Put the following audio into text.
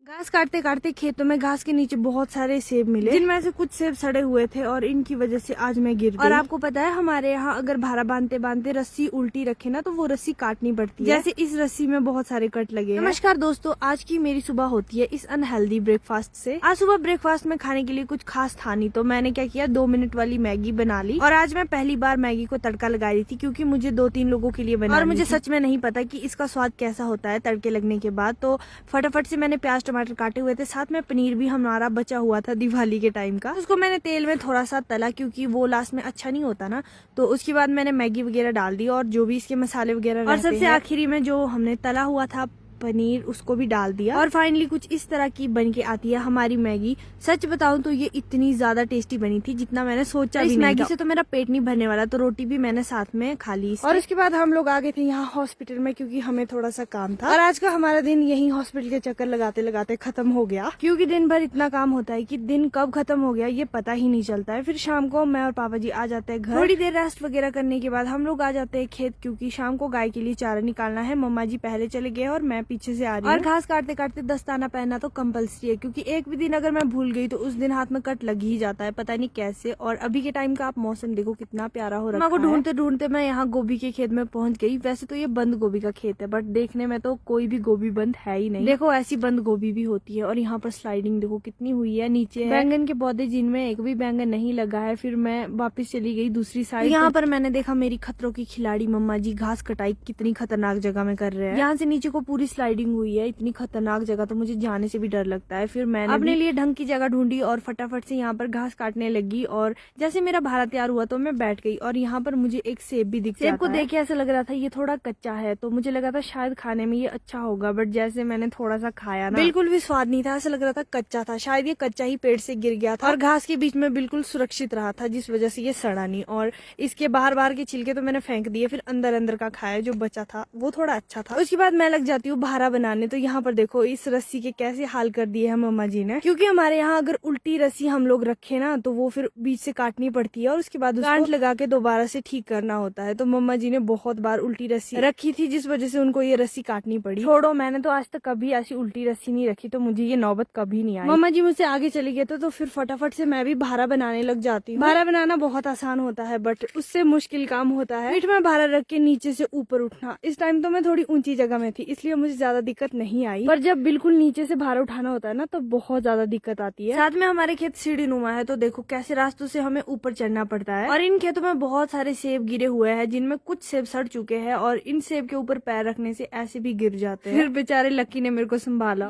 घास काटते काटते खेतों में घास के नीचे बहुत सारे सेब मिले, जिनमें से कुछ सेब सड़े हुए थे और इनकी वजह से आज मैं गिर गई। और आपको पता है हमारे यहाँ अगर भारा बांधते बांधते रस्सी उल्टी रखे ना तो वो रस्सी काटनी पड़ती है, जैसे इस रस्सी में बहुत सारे कट लगे हैं। नमस्कार दोस्तों, आज की मेरी सुबह होती है इस अनहेल्दी ब्रेकफास्ट से। आज सुबह ब्रेकफास्ट में खाने के लिए कुछ खास था नहीं, तो मैंने क्या किया 2 मिनट वाली मैगी बना ली। और आज मैं पहली बार मैगी को तड़का लगा रही थी क्योंकि मुझे 2-3 लोगों के लिए बनानी थी। और मुझे सच में नहीं पता कि इसका स्वाद कैसा होता है तड़के लगने के बाद। तो फटाफट से मैंने प्याज टमाटर काटे हुए थे, साथ में पनीर भी हमारा बचा हुआ था दिवाली के टाइम का। उसको मैंने तेल में थोड़ा सा तला क्योंकि वो लास्ट में अच्छा नहीं होता ना। तो उसके बाद मैंने मैगी वगैरह डाल दी और जो भी इसके मसाले वगैरह, और सबसे आखिरी में जो हमने तला हुआ था पनीर उसको भी डाल दिया। और फाइनली कुछ इस तरह की बन के आती है हमारी मैगी। सच बताऊं तो ये इतनी ज्यादा टेस्टी बनी थी जितना मैंने सोचा भी नहीं था। इस मैगी से तो मेरा पेट नहीं भरने वाला, तो रोटी भी मैंने साथ में खा ली। और उसके बाद हम लोग आ गए थे यहाँ हॉस्पिटल में क्योंकि हमें थोड़ा सा काम था। और आज का हमारा दिन यही हॉस्पिटल के चक्कर लगाते लगाते खत्म हो गया, क्योंकि दिन भर इतना काम होता है कि दिन कब खत्म हो गया ये पता ही नहीं चलता है। फिर शाम को मैं और पापा जी आ जाते हैं घर। थोड़ी देर रेस्ट वगैरह करने के बाद हम लोग आ जाते हैं खेत, क्योंकि शाम को गाय के लिए चारा निकालना है। मम्मा जी पहले चले गए और मैं पीछे से आ रही हूँ। और घास काटते काटते दस्ताना पहनना तो कंपल्सरी है, क्योंकि एक भी दिन अगर मैं भूल गई तो उस दिन हाथ में कट लग ही जाता है, पता नहीं कैसे। और अभी के टाइम का आप मौसम देखो कितना प्यारा हो रहा है। ढूंढते ढूंढते मैं यहाँ गोभी के खेत में पहुंच गई। वैसे तो ये बंद गोभी का खेत है, बट देखने में तो कोई भी गोभी बंद है ही नहीं। देखो ऐसी बंद गोभी भी होती है। और यहाँ पर स्लाइडिंग देखो कितनी हुई है। नीचे बैंगन के पौधे जिनमें एक भी बैंगन नहीं लगा है। फिर मैं वापस चली गई दूसरी साइड। यहाँ पर मैंने देखा मेरी खतरों की खिलाड़ी मम्मा जी घास कटाई कितनी खतरनाक जगह में कर रहे हैं। यहाँ से नीचे को पूरी स्लाइडिंग हुई है, इतनी खतरनाक जगह तो मुझे जाने से भी डर लगता है। फिर मैंने अपने लिए ढंग की जगह ढूंढी और फटाफट से यहाँ पर घास काटने लगी। और जैसे मेरा भारा तैयार हुआ तो मैं बैठ गई। और यहाँ पर मुझे एक सेब भी दिख जाता है। सेब को देख के ऐसा लग रहा था ये थोड़ा कच्चा है, तो मुझे लगा था शायद खाने में ये अच्छा होगा। बट जैसे मैंने थोड़ा सा खाया ना, बिल्कुल भी स्वाद नहीं था, ऐसा लग रहा था कच्चा था। शायद ये कच्चा ही पेड़ से गिर गया था और घास के बीच में बिल्कुल सुरक्षित रहा था, जिस वजह से ये सड़ा नहीं। और इसके बाहर बाहर के छिलके तो मैंने फेंक दिए, फिर अंदर अंदर का खाया जो बचा था वो थोड़ा अच्छा था। उसके बाद मैं लग जाती हूँ भारा बनाने। तो यहाँ पर देखो इस रस्सी के कैसे हाल कर दिए हैं मम्मा जी ने, क्योंकि हमारे यहाँ अगर उल्टी रस्सी हम लोग रखे ना तो वो फिर बीच से काटनी पड़ती है और उसके बाद गांठ लगा के दोबारा से ठीक करना होता है। तो मम्मा जी ने बहुत बार उल्टी रस्सी रखी थी, जिस वजह से उनको ये रस्सी काटनी पड़ी। छोड़ो, मैंने तो आज तक कभी ऐसी उल्टी रस्सी नहीं रखी, तो मुझे ये नौबत कभी नहीं आई। मम्मा जी मुझसे आगे चली गए तो फिर फटाफट से मैं भी भारा बनाने लग जाती हूँ। भारा बनाना बहुत आसान होता है, बट उससे मुश्किल काम होता है पीठ में भारा रख के नीचे से ऊपर उठना। इस टाइम तो मैं थोड़ी ऊंची जगह में थी, इसलिए मुझे ज्यादा दिक्कत नहीं आई। पर जब बिल्कुल नीचे से भारा उठाना होता है ना तो बहुत ज्यादा दिक्कत आती है। साथ में हमारे खेत सीढ़ी नुमा है, तो देखो कैसे रास्तों से हमें ऊपर चढ़ना पड़ता है। और इन खेतों में बहुत सारे सेब गिरे हुए हैं, जिनमें कुछ सेब सड़ चुके हैं और इन सेब के ऊपर पैर रखने से ऐसे भी गिर जाते हैं। फिर बेचारे लकी ने मेरे को संभाला।